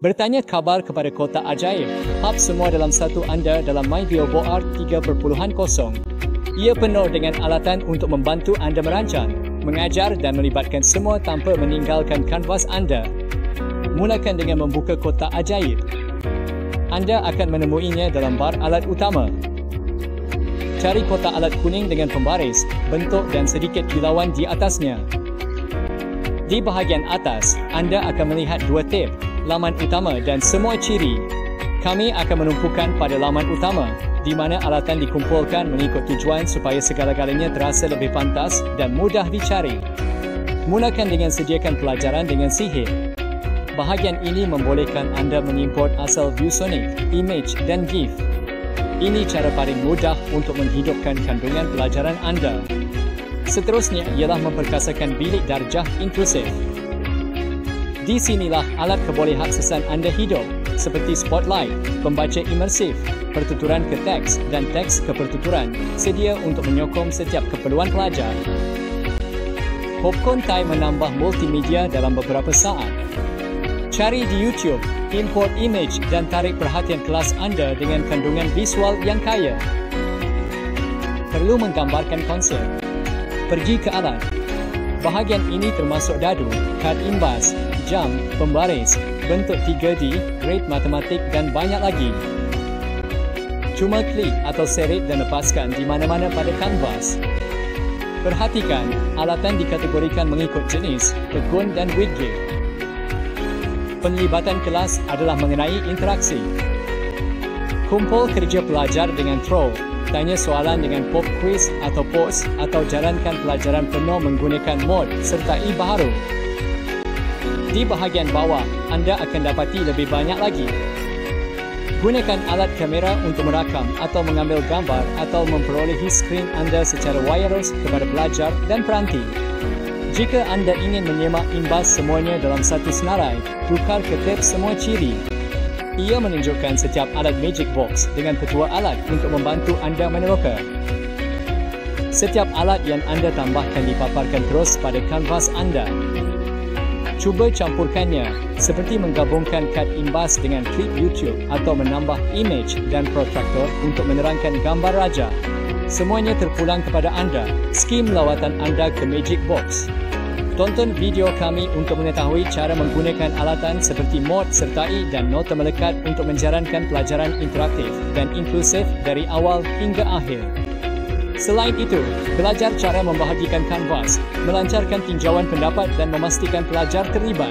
Bertanya khabar kepada kotak ajaib. Hub semua dalam satu anda dalam MyVivoBoard 3.0. Ia penuh dengan alatan untuk membantu anda merancang, mengajar dan melibatkan semua tanpa meninggalkan kanvas anda. Mulakan dengan membuka kotak ajaib. Anda akan menemuinya dalam bar alat utama. Cari kotak alat kuning dengan pembaris, bentuk dan sedikit kilauan di atasnya. Di bahagian atas, anda akan melihat dua tab, laman utama dan semua ciri. Kami akan menumpukan pada laman utama, di mana alatan dikumpulkan mengikut tujuan supaya segala-galanya terasa lebih pantas dan mudah dicari. Mulakan dengan sediakan pelajaran dengan sihir. Bahagian ini membolehkan anda mengimport asal ViewSonic, image dan GIF. Ini cara paling mudah untuk menghidupkan kandungan pelajaran anda. Seterusnya ialah memperkasakan bilik darjah inklusif. Di sinilah alat kebolehaksesan anda hidup, seperti Spotlight, pembaca imersif, pertuturan ke teks dan teks ke pertuturan, sedia untuk menyokong setiap keperluan pelajar. Popcorn Time menambah multimedia dalam beberapa saat. Cari di YouTube, import image dan tarik perhatian kelas anda dengan kandungan visual yang kaya. Perlu menggambarkan konsep. Pergi ke alat. Bahagian ini termasuk dadu, kad imbas, jam, pembaris, bentuk 3D, grade matematik dan banyak lagi. Cuma klik atau seret dan lepaskan di mana-mana pada kanvas. Perhatikan, alatan dikategorikan mengikut jenis, tekun dan widget. Penglibatan kelas adalah mengenai interaksi. Kumpul kerja pelajar dengan throw, tanya soalan dengan pop quiz atau post atau jalankan pelajaran penuh menggunakan mod sertai baharu. Di bahagian bawah, anda akan dapati lebih banyak lagi. Gunakan alat kamera untuk merakam atau mengambil gambar atau memperolehi skrin anda secara wireless kepada pelajar dan peranti. Jika anda ingin menyemak imbas semuanya dalam satu senarai, tukar ke tab semua ciri. Ia menunjukkan setiap alat Magic Box dengan ketua alat untuk membantu anda meneroka. Setiap alat yang anda tambahkan dipaparkan terus pada kanvas anda. Cuba campurkannya, seperti menggabungkan kad imbas dengan klip YouTube atau menambah image dan protractor untuk menerangkan gambar raja. Semuanya terpulang kepada anda, skim lawatan anda ke Magic Box. Tonton video kami untuk mengetahui cara menggunakan alatan seperti mod sertai dan nota melekat untuk menjalankan pelajaran interaktif dan inklusif dari awal hingga akhir. Selain itu, belajar cara membahagikan kanvas, melancarkan tinjauan pendapat dan memastikan pelajar terlibat.